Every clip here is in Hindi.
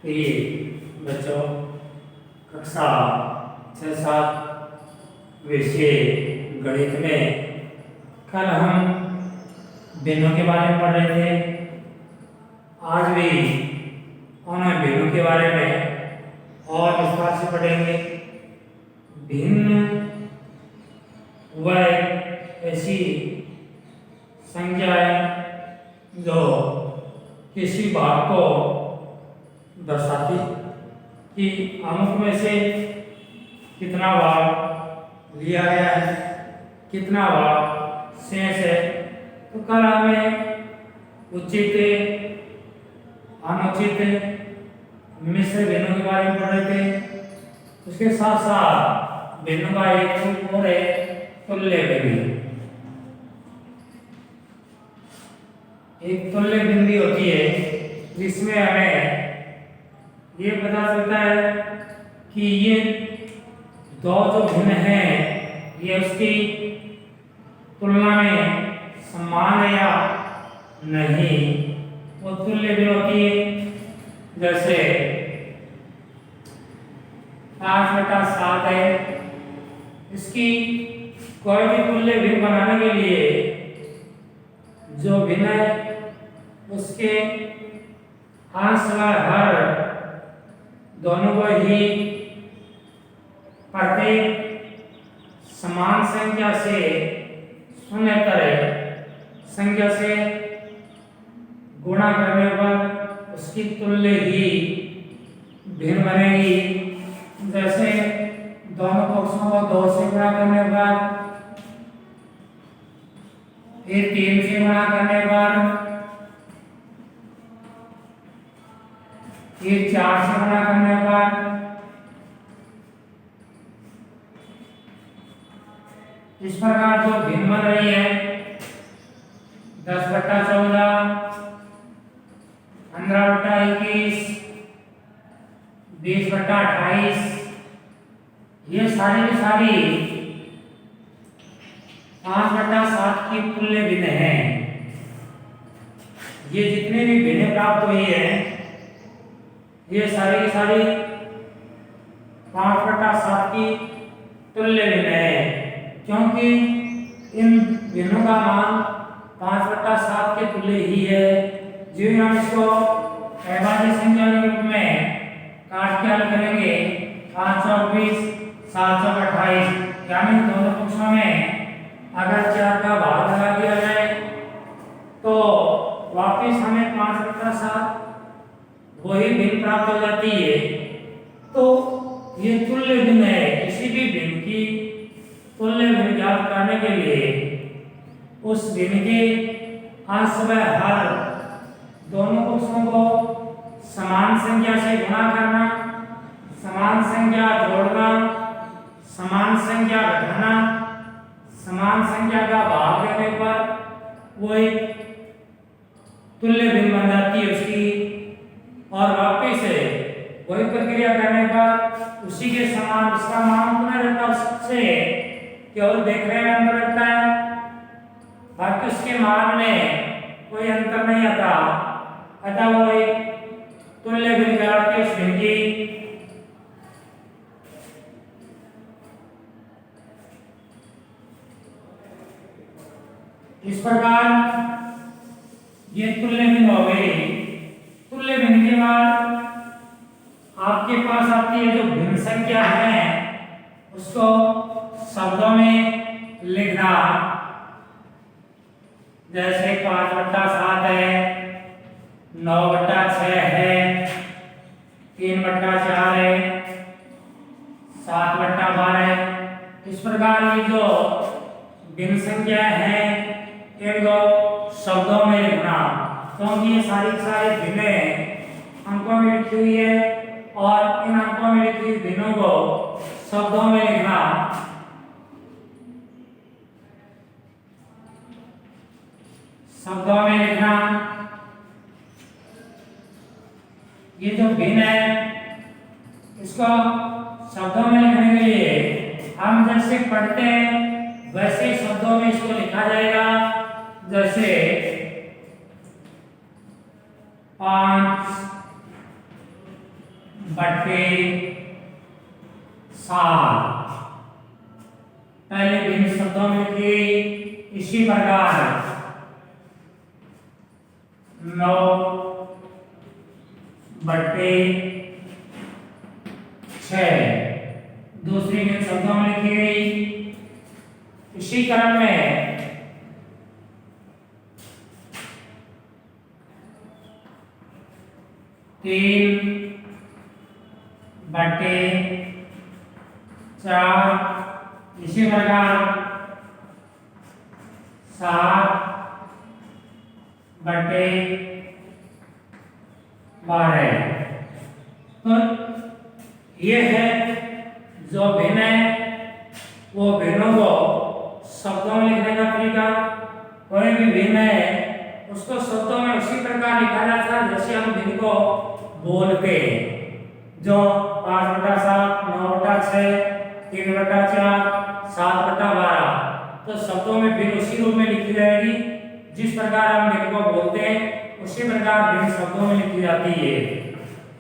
प्रिय बच्चों, कक्षा 6-7 विषय गणित में कल हम भिन्नों के बारे में पढ़ रहे थे। आज भी उन भिन्नों के बारे में और विस्तार से पढ़ेंगे। भिन्न वह ऐसी संख्याएं जो किसी भाग को दर्शाती कि अमुक में से कितना भाग लिया गया है, कितना भाग शेष है। तो कल हमें उचित, अनुचित, मिश्र भिन्नों के बारे में पढ़ रहे थे। उसके साथ साथ भिन्नों का एक रूप और है तुल्य भिन्न। एक तुल्य भिन्न भी होती है जिसमें हमें ये पता चलता है कि ये दो जो भिन्न हैं ये उसकी तुलना में समान है या नहीं। वो तुल्य भिन्न होती है। जैसे 5/7 है, इसकी कोई भी तुल्य भिन्न बनाने के लिए जो भिन्न है उसके अंश व हर दोनों को ही प्रत्येक समान संख्या से शून्यतर संख्या से गुणा करने पर उसकी तुल्य ही भिन्न बनेगी। जैसे दोनों पक्षों को 2 से गुणा करने पर, फिर 3 से गुणा करने पर, फिर 4 से गुणा करने पर, इस प्रकार जो भिन्न बन रही है 10/14, 15/21, 20/28, ये सारी की सारी 5/7 की तुल्य भिन्न है। ये जितने भी भिन्न प्राप्त हुई है ये सारी की सारी 5/7 की तुल्य भिन्न है, क्योंकि इन भिन्नों का मान 5/7 के तुल्य ही है। जो हम इसको अभाज्य संख्या के रूप में काट के हल करेंगे 5 और 20, 7 और 28, यानी दोनों पक्षों में अगर 4 का भाग लगा दिया जाए तो वापस हमें 5/7 वही भिन्न प्राप्त हो जाती है। तो ये तुल्य भिन्न है। किसी भी भिन्न की तुल्य भिन्न ज्ञात करने के लिए उस भिन्न के अंश व हर दोनों पक्षों को समान संख्या से गुणा करना, समान संख्या जोड़ना, समान संख्या घटाना, समान संख्या का भाग देने पर वो एक तुल्य भिन्न बन जाती है उसकी। और वापिस से वही प्रक्रिया करने पर उसी के समान उसका मान उतना रहता है, उससे केवल देखने में अंतर रहता है, बाकी उसके मान में कोई अंतर नहीं आता। अतः वो एक तुल्य भिन्न कहलाती है उस भिन्न की। इस प्रकार ये तुल्य भिन्न हो गई। तुल्य भिन्न के बाद आपके पास आती है जो भिन्न संख्या है उसको शब्दों में लिखना। जैसे 5/7 है, 9/6 है, 3/4 है, 7/12 है। इस प्रकार ये जो भिन्न संख्या है इनको शब्दों में लिखना, क्योंकि ये सारी भिन्न अंकों में लिखी हुई है और इन अंकों में लिखी हुई भिन्नों को शब्दों में लिखना। शब्दों में लिखना। ये जो भिन्न है इसको शब्दों में लिखने के लिए हम जैसे पढ़ते हैं वैसे शब्दों में इसको लिखा जाएगा। जैसे 5 बटे 7। पहले भिन्न शब्दों में लिखिए इसी प्रकार 9 बटे 6। दूसरी भिन्न शब्दों में लिखिए इसी क्रम में 3 बटे 4। इसी प्रकार 7 बटे 12। तो ये है जो भिन्न है वो भिन्नों को शब्दों में लिखने का तरीका। कोई भी भिन्न है उसको शब्दों में उसी प्रकार लिखा जाता है जैसे हम भिन्न को बोलते हैं। जो 5/7, 9/6, 3/4, 7/12, तो शब्दों में भिन्न उसी रूप में लिखी जाएगी जिस प्रकार हम भिन्न को बोलते हैं उसी प्रकार भिन्न शब्दों में लिखी जाती है।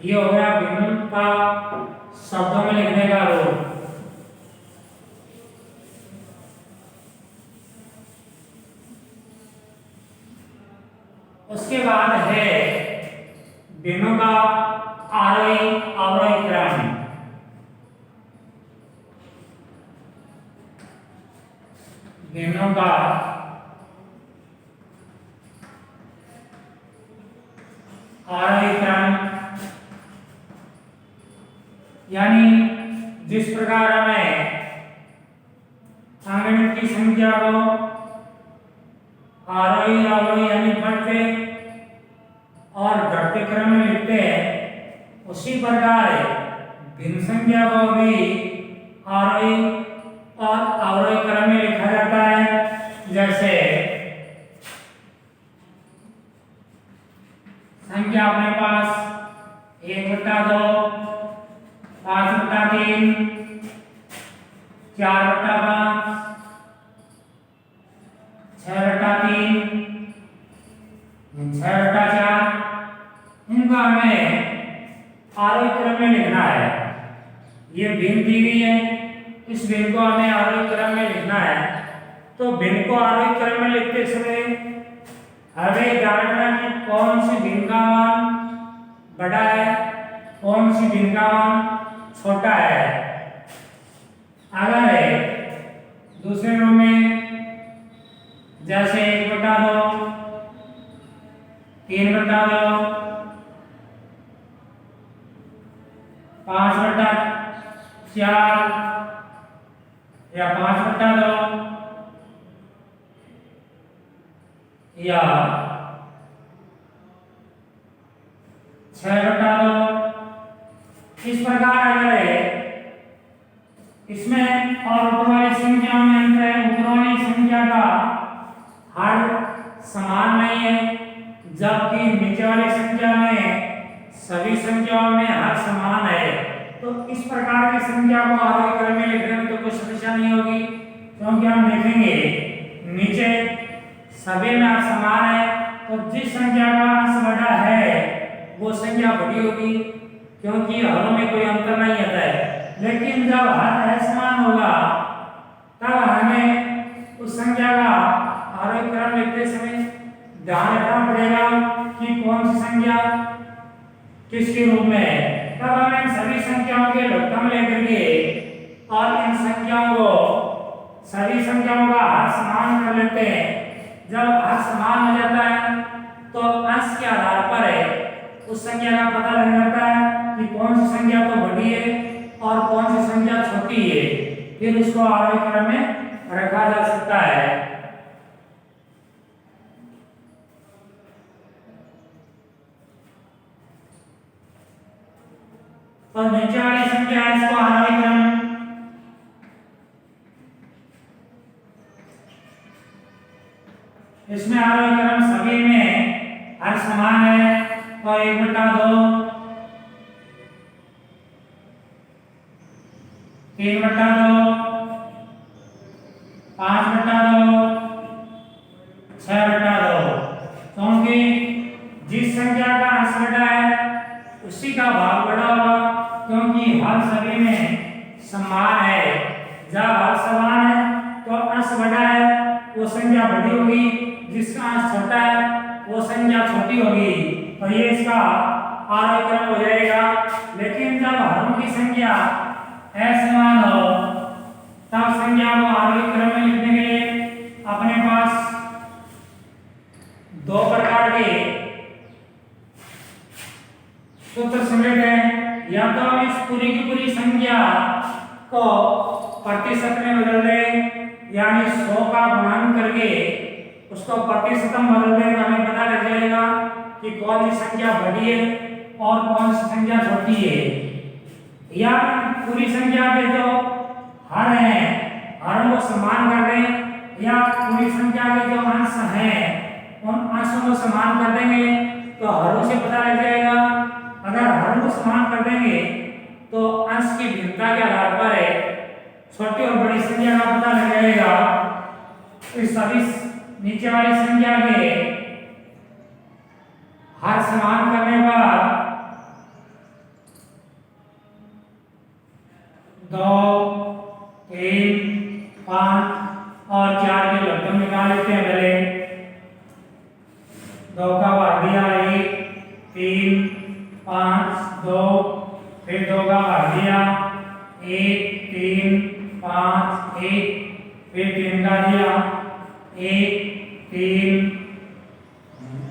ये हो गया भिन्न का शब्दों में लिखने का रूप। उसके बाद है भिन्नों का आरोही अवरोही क्रम। भिन्नों का आरोही क्रम यानी जिस प्रकार हमें अंकगणित की संख्या को आरोही अवरोही यानी बढ़ते और घटते क्रम में लिखते हैं उसी प्रकार भिन्न संख्या को भी आरोही और अवरोही क्रम में लिखा जाता है। जैसे संख्या अपने पास 1/2, 5/3, 4/5, 6/3, 6/4, इनको हमें आरोही क्रम में लिखना है। ये भिन्न दी गई है, इस भिन्न को हमें आरोही क्रम में लिखना है। तो भिन्न को आरोही क्रम में लिखते समय हमें जानना है कि कौन सी भिन्न का मान बड़ा है, कौन सी भिन्न का मान छोटा है। अगर दूसरे रूप में जैसे 1/2, 3/2, 5/4 या 5/2 या 6/2, इस प्रकार अगर इसमें और ऊपर वाली संख्या में अंतर है, ऊपर वाली संख्या का हर समान नहीं है जबकि नीचे वाली संख्या में सभी संख्याओं में हर समान है। तो इस प्रकार की संख्या को आरोही क्रम में लिखने में तो कोई समस्या नहीं होगी क्योंकि हम देखेंगे नीचे सभी में हर समान है तो जिस संख्या का अंश बड़ा है वो संख्या बड़ी होगी क्योंकि हरों में कोई अंतर नहीं आता है। लेकिन जब हर असमान होगा तब हमें उस संख्या का आरोही क्रम लिखते समय ध्यान रखना पड़ेगा कि कौन सी संख्या किसके रूप में है। तब हमें सभी संख्याओं के लघुत्तम लेकर के और इन संख्याओं को सभी संख्याओं का हर समान कर लेते हैं। जब हर समान हो जाता है तो अंश के आधार पर उस संख्या का पता लग जाता है कि कौन सी संख्या तो बड़ी है और कौन सी संख्या छोटी है, फिर उसको आरोही क्रम में रखा जा सकता है। तो नीचे वाली संख्या है इसको आरोही क्रम, इसमें आरोही क्रम सभी में हर समान है। तो 1/2, 3/2, 5/2, 6/2, क्योंकि जिस संख्या का अंश बड़ा है उसी का भाग बड़ा होगा हल सभी में समान है। जब हल समान है तो अंश बड़ा है वो संख्या बड़ी होगी, जिसका अंश छोटा है वो संख्या छोटी होगी, और ये इसका आरोही क्रम हो जाएगा। लेकिन जब हरों की संख्या असमान हो तब संख्या को आरोही क्रम में लिखने के लिए अपने पास दो प्रकार के सूत्र समझते हैं। या तो हम इस पूरी की पूरी संख्या को प्रतिशत में बदल दें, यानी 100 का गुणन करके उसको प्रतिशत में बदल दें तो हमें पता लग जाएगा कि कौन सी संख्या बड़ी है और कौन सी संख्या छोटी है। या पूरी संख्या के जो हर हैं हरों को समान कर दें, या पूरी संख्या के जो अंश हैं उन अंशों को समान कर देंगे तो हरों से पता लग जाएगा। अगर हरों को समान कर देंगे तो अंश की भिन्नता के आधार पर है छोटी और बड़ी संख्या का पता लग जाएगा। इस सभी नीचे वाली संख्या के हर समान करने पर 2, 3, 5 और 4 के लब्धम निकाल लेते हैं। पहले 2 का भाग दिया 1, 3, 5, 2, फिर 2 का भाग दिया 1, 3, 5, 1, फिर 3 का दिया 1, 3,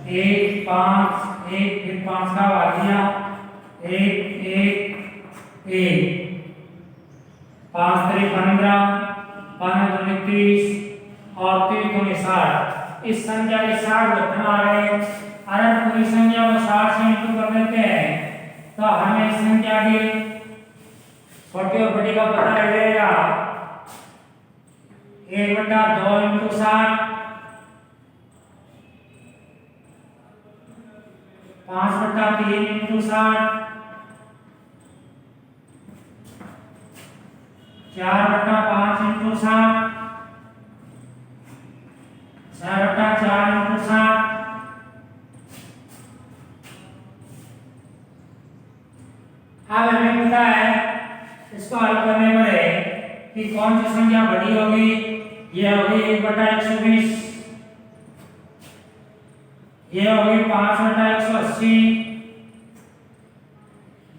1, 5, 1, फिर 5 का भाग दिया 1, 1, 1, 5 3 15, 15 दूनी 30 और 30 दूनी 60। इस संख्या के 60 लब्धम आ रहे हैं। अगर पूरी संख्या को 60 से इंटू कर देते हैं तो हमें इस संख्या की छोटी और बड़ी का पता लग जाएगा। 1/2 इंटू 60, 5/3 इंटू 60, 4/5 इंटू 60, 6/4 इंटू 60। अब हमें पता है इसको हल करने पर है कि कौन सी संख्या बड़ी होगी। ये होगी 1/120, ये होगी 5/180,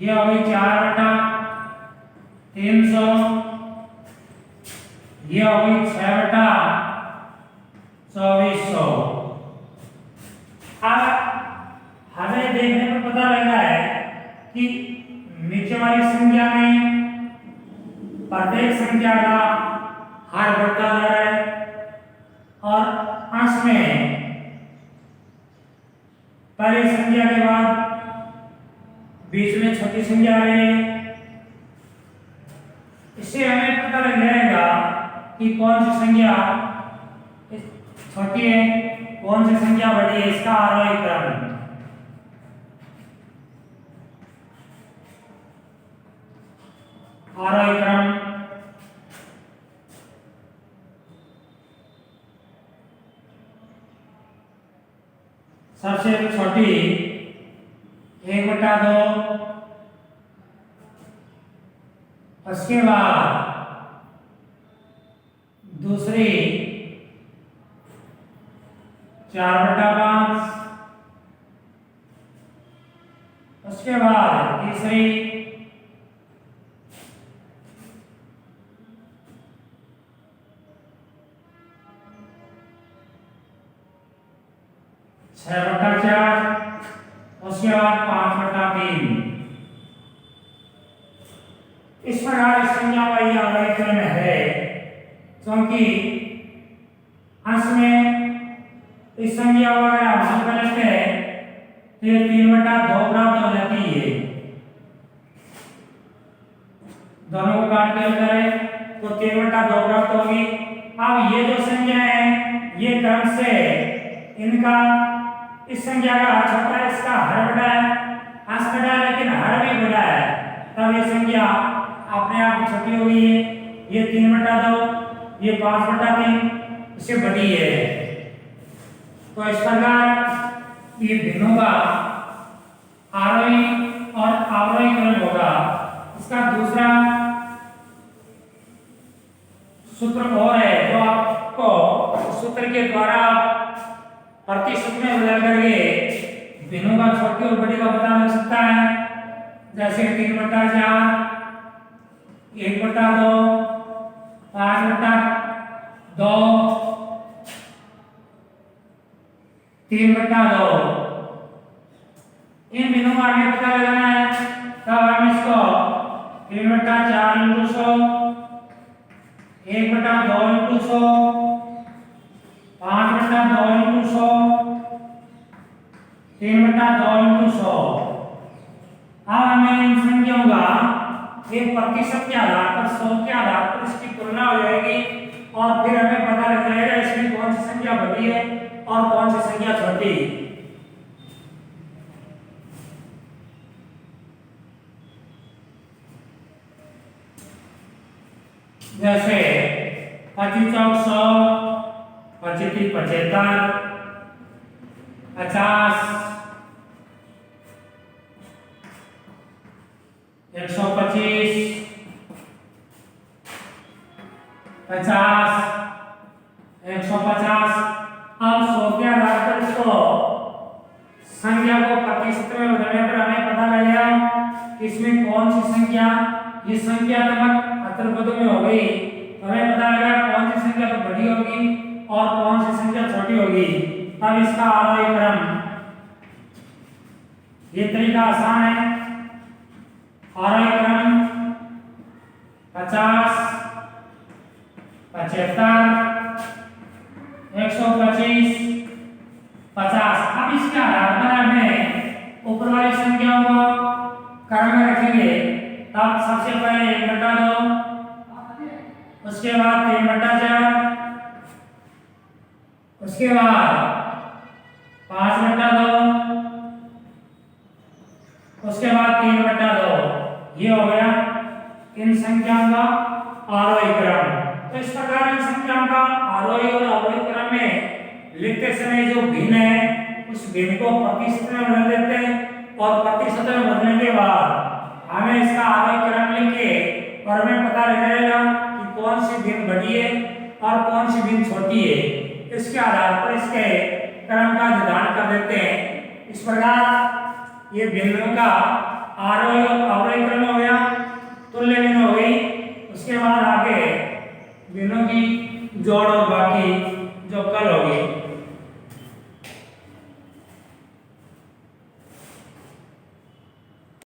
ये होगी 4/300, ये होगी 6/2400। अब हमें देखने पर पता लगा है कि नीचे वाली संख्या में प्रत्येक संख्या का हर बढ़ता जा रहा है और अंश में पहली संख्या के बाद बीच में छोटी संख्या आ रही है। इससे हमें पता लग जाएगा कि कौन सी संख्या छोटी है कौन सी संख्या बड़ी है। इसका आरोही क्रम सबसे छोटी 1/2, उसके बाद दूसरी 4/5, उसके बाद तीसरी 6/4, उसके बाद 5/3। इस प्रकार संख्या का यह आरोही क्रम है, क्योंकि अंश में इस संख्या को अगर हम हल कर लेते हैं तो ये 3/2 प्राप्त हो जाती है। दोनों को काट के हल करें तो 3/2 प्राप्त होगी। अब ये जो संख्या है ये क्रम से इनका इस संख्या का हर छोटा है, इसका हर बड़ा है, अंश बड़ा है लेकिन हर भी बड़ा है, तब ये संख्या अपने आप छोटी हो गई है। ये 3/2, ये 5/3 इससे बड़ी है। तो इस प्रकार ये भिन्नों का आरोही और अवरोही क्रम होगा। इसका दूसरा सूत्र और है जो आपको सूत्र के द्वारा प्रतिशत में बदल करके भिन्नों का छोटी और बड़ी का पता लग सकता है। जैसे 3/4, 1/2, 5/2, 3/2 इन भिन्नों का हमें पता लगाना है। तब हम इसको 3/4 × 100, 1/2 × 100, 5/2 × 100, 3/2 × 100। अब हमें इन संख्याओं का एक प्रतिशत के आधार पर 100 के आधार पर इसकी तुलना हो जाएगी और फिर हमें पता लग जाएगा इसमें कौन सी संख्या बड़ी है और कौन सी संख्या छोटी। जैसे 25 चौक 100, 25 3 75, 50, 125, 50, 150। अब 100 के आधार पर इसको संख्या को प्रतिशत में बदलने पर हमें पता लगेगा कि इसमें कौन सी संख्या ये संख्यात्मक अतरपदों में हो गई। हमें पता लगेगा कौन सी संख्या तो बड़ी होगी और कौन सी संख्या छोटी होगी। अब इसका आरोही क्रम, ये तरीका आसान है। आरोही क्रम 50, 75, 125, 50। अब इसके आधार पर हमें ऊपर वाली संख्याओं को क्रम में रखेंगे। तब सबसे पहले 1/2, उसके बाद 3/4, उसके बाद 5/2, उसके बाद 3/2। ये हो गया इन संख्याओं का आरोही क्रम। तो इस प्रकार इन संख्याओं का आरोही और अवरोही क्रम में लिखते समय जो भिन्न है उस भिन्न को प्रतिशत में बदल देते हैं और प्रतिशत में बदलने के बाद हमें इसका आरोही क्रम लिख के और हमें पता लग जाएगा कि कौन सी भिन्न बड़ी है और कौन सी भिन्न छोटी है। इसके आधार पर इसके क्रम का निर्धारण कर देते हैं। इस प्रकार ये भिन्नों का आरोही और अवरोही क्रम हो गया, तुल्य भिन्न हो गई। उसके बाद आगे भिन्नों की जोड़ और बाकी जो कल होगी।